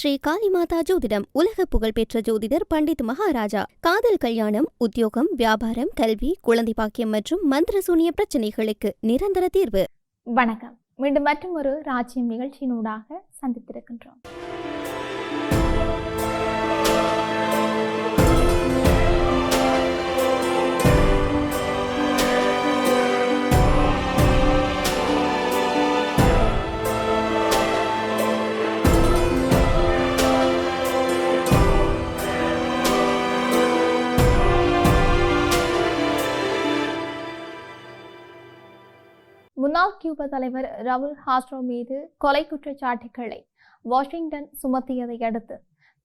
ஸ்ரீ காளிமாதா ஜோதிடம் உலக புகழ்பெற்ற ஜோதிடர் பண்டித் மகாராஜா. காதல், கல்யாணம், உத்தியோகம், வியாபாரம், கல்வி, குழந்தை பாக்கியம் மற்றும் மந்திர சூனிய பிரச்சனைகளுக்கு நிரந்தர தீர்வு. வணக்கம். மீண்டும் மற்றும் ஒரு ராஜ்யம் நிகழ்ச்சியினூடாக சந்தித்திருக்கின்றோம். முன்னாள் கியூபா தலைவர் ரவுல் காஸ்ட்ரோ மீது கொலை குற்றச்சாட்டுகளை வாஷிங்டன் சுமத்தியதை அடுத்து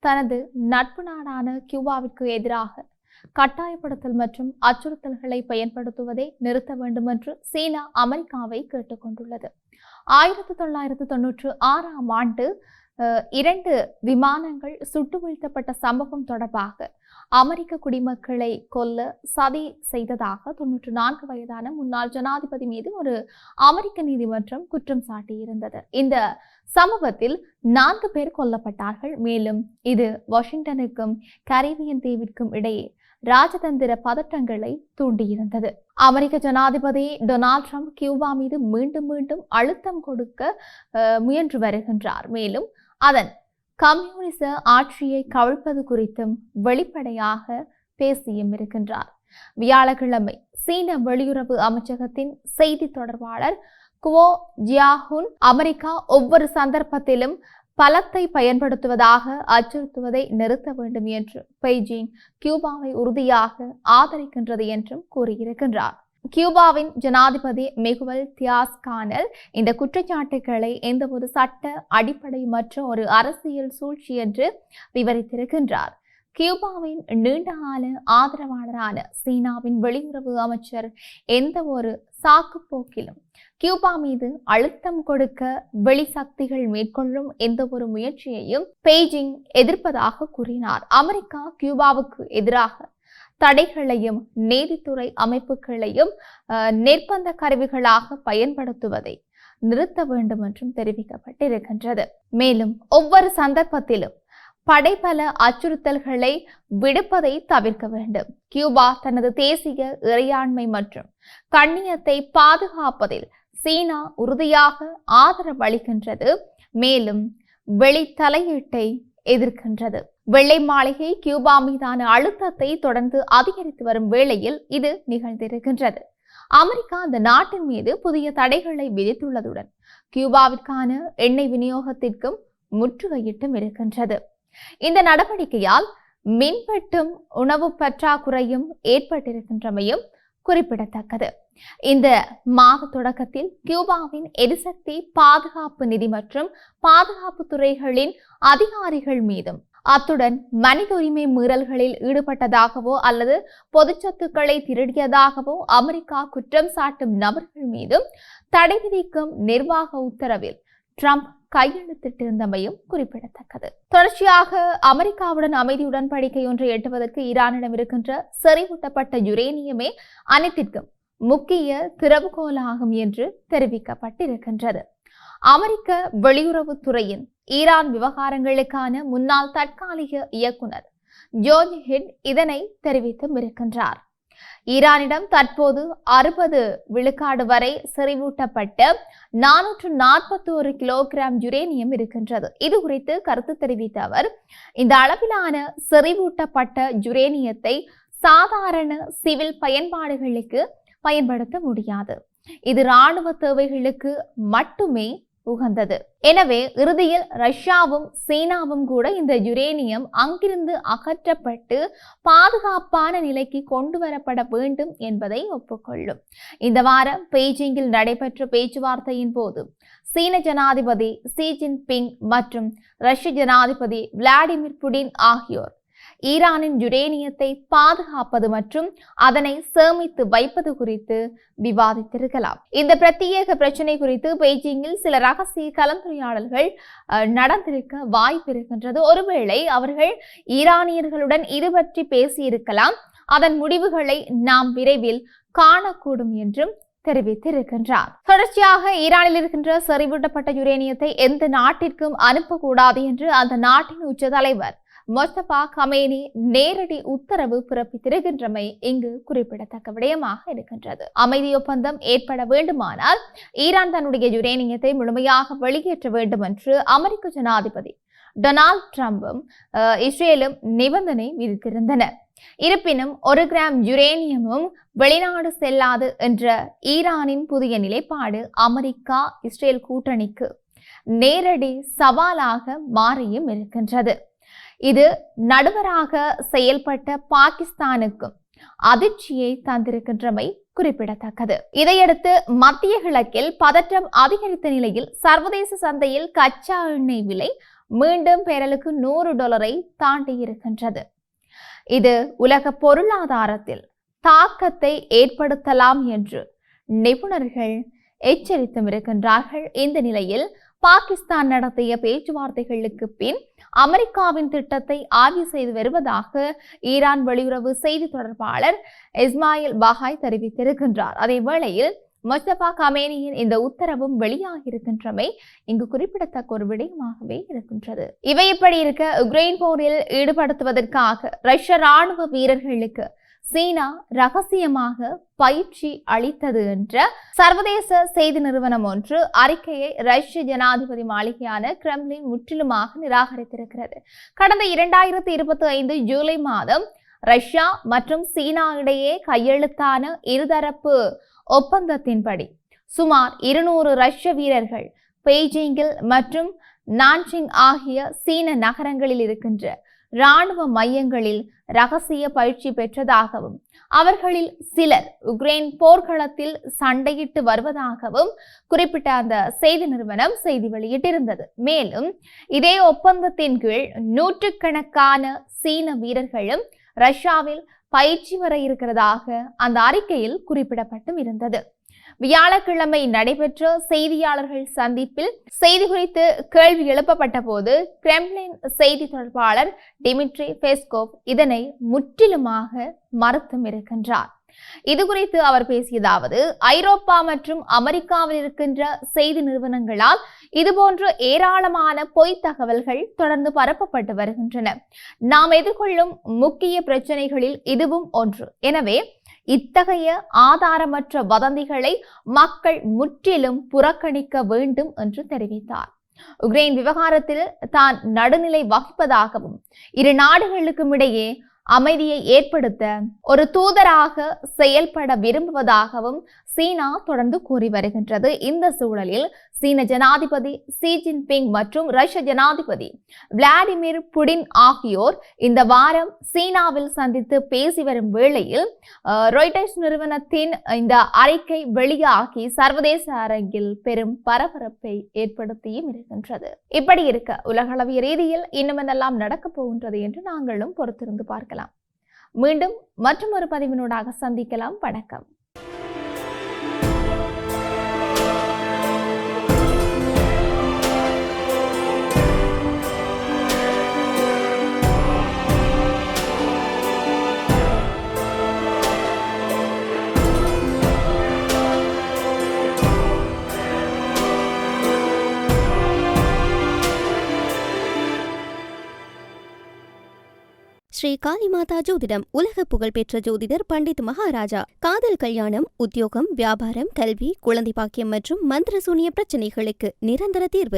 தனது நட்பு நாடான கியூபாவிற்கு எதிராக கட்டாயப்படுத்தல் மற்றும் அச்சுறுத்தல்களை பயன்படுத்துவதை நிறுத்த வேண்டும் என்று சீனா அமெரிக்காவை கேட்டுக்கொண்டுள்ளது. 1996ஆம் ஆண்டு 2 விமானங்கள் சுட்டு வீழ்த்தப்பட்ட சம்பவம் தொடர்பாக அமெரிக்க குடிமக்களை கொல்ல சதி செய்ததாக 94 வயதான முன்னாள் ஜனாதிபதி மீது ஒரு அமெரிக்க நீதிமன்றம் குற்றம் சாட்டியிருந்தது. இந்த சம்பவத்தில் 4 பேர் கொல்லப்பட்டார்கள். மேலும் இது வாஷிங்டனுக்கும் கரீபியன் தீவிற்கும் இடையே ராஜதந்திர பதட்டங்களை தூண்டியிருந்தது. அமெரிக்க ஜனாதிபதி டொனால்ட் ட்ரம்ப் கியூபா மீது மீண்டும் மீண்டும் அழுத்தம் கொடுக்க முயன்று வருகின்றார். மேலும் அதன் கம்யூனிச ஆட்சியை கவிழ்ப்பது குறித்தும் வெளிப்படையாக பேசியும் இருக்கின்றார். வியாழக்கிழமை சீன வெளியுறவு அமைச்சகத்தின் செய்தி தொடர்பாளர் குவோ ஜியாஹுன் அமெரிக்கா ஒவ்வொரு சந்தர்ப்பத்திலும் பலத்தை பயன்படுத்துவதாக அச்சுறுத்துவதை நிறுத்த வேண்டும் என்று பெய்ஜிங் கியூபாவை உறுதியாக ஆதரிக்கின்றது என்றும் கூறியிருக்கின்றார். கியூபாவின் ஜனாதிபதி மிகுவல் தியாஸ் கானல் இந்த குற்றச்சாட்டுகளை எந்தவொரு சட்ட அடிப்படையற்ற ஒரு அரசியல் சூழ்ச்சி என்று விவரித்திருக்கின்றார். கியூபாவின் நீண்டகால ஆதரவாளரான சீனாவின் வெளியுறவு அமைச்சர் எந்த ஒரு சாக்குப்போக்கிலும் கியூபா மீது அழுத்தம் கொடுக்க வெளிசக்திகள் மேற்கொள்ளும் எந்த ஒரு முயற்சியையும் பெய்ஜிங் எதிர்ப்பதாக கூறினார். அமெரிக்கா கியூபாவுக்கு எதிராக தடைகளையும் நீதித்துறை அமைப்புகளையும் நிர்பந்த கருவிகளாக பயன்படுத்துவதை நிறுத்த வேண்டும் என்றும் தெரிவிக்கப்பட்டிருக்கின்றது. மேலும் ஒவ்வொரு சந்தர்ப்பத்திலும் படைபல அச்சுறுத்தல்களை விடுப்பதை தவிர்க்க வேண்டும். கியூபா தனது தேசிய இறையாண்மை மற்றும் கண்ணியத்தை பாதுகாப்பதில் சீனா உறுதியாக ஆதரவளிக்கின்றது. மேலும் வெளி தலையீட்டை எதிர்க்கின்றது. வெள்ளை மாளிகை கியூபா மீதான அழுத்தத்தை தொடர்ந்து அதிகரித்து வரும் வேளையில் இது நிகழ்ந்திருக்கின்றது. அமெரிக்கா அந்த நாட்டின் மீது புதிய தடைகளை விதித்துள்ளதுடன் கியூபாவிற்கான எண்ணெய் விநியோகத்திற்கும் முற்றுகையிட்டும் இருக்கின்றது. இந்த நடவடிக்கையால் மின்வெட்டும் உணவு பற்றாக்குறையும் ஏற்பட்டிருக்கின்றமையும் குறிப்பிடத்தக்கது. இந்த மாத தொடக்கத்தில் கியூபாவின் எரிசக்தி பாதுகாப்பு நிதி மற்றும் பாதுகாப்பு துறைகளின் அதிகாரிகள் மீதும் அத்துடன் மனித உரிமை மீறல்களில் ஈடுபட்டதாகவோ அல்லது பொது சொத்துக்களை திருடியதாகவோ அமெரிக்கா குற்றம் சாட்டும் நபர்கள் மீதும் தடை விதிக்கும் நிர்வாக உத்தரவில் ட்ரம்ப் கையெழுத்திட்டிருந்தமையும் குறிப்பிடத்தக்கது. தொடர்ச்சியாக அமெரிக்காவுடன் அமைதி உடன்படிக்கை ஒன்றை எட்டுவதற்கு ஈரானிடம் இருக்கின்ற செறிவூட்டப்பட்ட யுரேனியமே அனைத்திற்கும் முக்கிய திறவுகோலாகும் என்று தெரிவிக்கப்பட்டிருக்கின்றது. அமெரிக்க வெளியுறவுத்துறையின் ஈரான் விவகாரங்களுக்கான முன்னாள் தற்காலிக இயக்குனர் ஜோர்ஜ் ஹிட் இதனை தெரிவித்தும் இருக்கின்றார். ஈரானிடம் தற்போது 60 விழுக்காடு வரை செறிவூட்டப்பட்ட 441 கிலோகிராம் யுரேனியம் இருக்கின்றது. இது குறித்து கருத்து தெரிவித்த அவர், இந்த அளவிலான செறிவூட்டப்பட்ட யுரேனியத்தை சாதாரண சிவில் பயன்பாடுகளுக்கு பயன்படுத்த முடியாது. இது இராணுவ தேவைகளுக்கு மட்டுமே உகந்தது. எனவே இறுதியில் ரஷ்யாவும் சீனாவும் கூட இந்த யுரேனியம் அங்கிருந்து அகற்றப்பட்டு பாதுகாப்பான நிலைக்கு கொண்டு வரப்பட வேண்டும் என்பதை ஒப்புக்கொள்ளும். இந்த வாரம் பெய்ஜிங்கில் நடைபெற்ற பேச்சுவார்த்தையின் போது சீன ஜனாதிபதி ஷி ஜின்பிங் மற்றும் ரஷ்ய ஜனாதிபதி விளாடிமிர் புடின் ஆகியோர் ஈரானின் யுரேனியத்தை பாதுகாப்பது மற்றும் அதனை சேமித்து வைப்பது குறித்து விவாதித்திருக்கலாம். இந்த பிரத்யேக பிரச்சனை குறித்து பெய்ஜிங்கில் சில ரகசிய கலந்துரையாடல்கள் நடந்திருக்க வாய்ப்பு இருக்கின்றது. ஒருவேளை அவர்கள் ஈரானியர்களுடன் இது பற்றி பேசியிருக்கலாம். அதன் முடிவுகளை நாம் விரைவில் காணக்கூடும் என்றும் தெரிவித்திருக்கின்றார். தொடர்ச்சியாக ஈரானில் இருக்கின்ற செறிவூட்டப்பட்ட யுரேனியத்தை எந்த நாட்டிற்கும் அனுப்பக்கூடாது என்று அந்த நாட்டின் உச்ச தலைவர் முஸ்தபா கமேனி நேரடி உத்தரவு பிறப்பித்திருக்கின்றமை இங்கு குறிப்பிடத்தக்க விடயமாக இருக்கின்றது. அமைதி ஒப்பந்தம் ஏற்பட வேண்டுமானால் ஈரான் தன்னுடைய யுரேனியத்தை முழுமையாக வெளியேற்ற வேண்டும் என்று அமெரிக்க ஜனாதிபதி டொனால்ட் ட்ரம்பும் இஸ்ரேலும் நிபந்தனை விதித்திருந்தனர். இருப்பினும் 1 கிராம் யுரேனியமும் வெளிநாடு செல்லாது என்ற ஈரானின் புதிய நிலைப்பாடு அமெரிக்கா இஸ்ரேல் கூட்டணிக்கு நேரடி சவாலாக மாறியும் இருக்கின்றது. இது நடுவராக செயல்பட்ட பாகிஸ்தானுக்கும் அதிர்ச்சியை தந்திருக்கின்றமை குறிப்பிடத்தக்கது. இதையடுத்து மத்திய கிழக்கில் பதற்றம் அதிகரித்த நிலையில் சர்வதேச சந்தையில் கச்சா எண்ணெய் விலை மீண்டும் பேரலுக்கு $100 தாண்டி இருக்கின்றது. இது உலக பொருளாதாரத்தில் தாக்கத்தை ஏற்படுத்தலாம் என்று நிபுணர்கள் எச்சரித்தும் இருக்கின்றார்கள். இந்த நிலையில் பாகிஸ்தான் நடத்திய பேச்சுவார்த்தைகளுக்கு பின் அமெரிக்காவின் திட்டத்தை ஆய்வு செய்து வருவதாக ஈரான் வெளியுறவு செய்தி தொடர்பாளர் இஸ்மாயில் பகாய் தெரிவித்திருக்கின்றார். அதே வேளையில் முஸ்தபா கமேனியின் இந்த உத்தரவும் வெளியாகியிருக்கின்றமை இங்கு குறிப்பிடத்தக்க ஒரு விடயமாகவே இருக்கின்றது. இவை இப்படி இருக்க, உக்ரைன் போரில் ஈடுபடுத்துவதற்காக ரஷ்ய ராணுவ வீரர்களுக்கு சீனா ரகசியமாக பயிற்சி அளித்தது என்ற சர்வதேச செய்தி நிறுவனம் ஒன்று அறிக்கையை ரஷ்ய ஜனாதிபதி மாளிகையான கிரெம்ளின் முற்றிலுமாக நிராகரித்திருக்கிறது. கடந்த 2025 ஜூலை மாதம் ரஷ்யா மற்றும் சீனா இடையே கையெழுத்தான இருதரப்பு ஒப்பந்தத்தின்படி சுமார் 200 ரஷ்ய வீரர்கள் பெய்ஜிங்கில் மற்றும் நான்ஜிங் ஆகிய சீன நகரங்களில் இருக்கின்ற இராணுவ மையங்களில் ரகசிய பயிற்சி பெற்றதாகவும் அவர்களில் சிலர் உக்ரைன் போர்க்களத்தில் சண்டையிட்டு வருவதாகவும் குறிப்பிட்ட அந்த செய்தி நிறுவனம் செய்தி வெளியிட்டிருந்தது. மேலும் இதே ஒப்பந்தத்தின் கீழ் 100கணக்கான சீன வீரர்களும் ரஷ்யாவில் பயிற்சி வர இருக்கிறதாக அந்த அறிக்கையில் குறிப்பிடப்பட்டும் இருந்தது. வியாழக்கிழமை நடைபெற்ற செய்தியாளர்கள் சந்திப்பில் செய்தி குறித்து கேள்வி எழுப்பப்பட்ட போது கிரெம்ளின் செய்தி தொடர்பாளர் டிமிட்ரி பெஸ்கோவ் இதனை முற்றிலுமாக மறுத்தும் இருக்கின்றார். இது குறித்து அவர் பேசியதாவது, ஐரோப்பா மற்றும் அமெரிக்காவில் இருக்கின்ற செய்தி நிறுவனங்களால் இதுபோன்ற ஏராளமான பொய் தகவல்கள் தொடர்ந்து பரப்பப்பட்டு வருகின்றன. நாம் எதிர்கொள்ளும் முக்கிய பிரச்சனைகளில் இதுவும் ஒன்று. எனவே இத்தகைய ஆதாரமற்ற வதந்திகளை மக்கள் முற்றிலும் புறக்கணிக்க வேண்டும் என்று தெரிவித்தார். உக்ரைன் விவகாரத்தில் தான் நடுநிலை வகிப்பதாகவும் இரு நாடுகளுக்கும் இடையே அமைதியை ஏற்படுத்த ஒரு தூதராக செயல்பட விரும்புவதாகவும் சீனா தொடர்ந்து கூறி வருகின்றது. இந்த சூழலில் சீன ஜனாதிபதி ஷி ஜின்பிங் மற்றும் ரஷ்ய ஜனாதிபதி விளாடிமிர் புடின் ஆகியோர் இந்த வாரம் சீனாவில் சந்தித்து பேசி வரும் வேளையில் ராய்ட்டர்ஸ் நிறுவனத்தின் இந்த அறிக்கை வெளியாகி சர்வதேச அரங்கில் பெரும் பரபரப்பை ஏற்படுத்தியும் இருக்கின்றது. இப்படி இருக்க உலகளவிய ரீதியில் இன்னும் என்னெல்லாம் நடக்கப் போகின்றது என்று நாங்களும் பொறுத்திருந்து பார்க்கலாம். மீண்டும் மற்றொரு பதிவினூடாக சந்திக்கலாம். வணக்கம். ஸ்ரீ காளிமாதா ஜோதிடம் உலக புகழ்பெற்ற ஜோதிடர் பண்டித் மகாராஜா. காதல், கல்யாணம், உத்தியோகம், வியாபாரம், கல்வி, குழந்தை பாக்கியம் மற்றும் மந்திர சூனிய பிரச்சனைகளுக்கு நிரந்தர தீர்வு.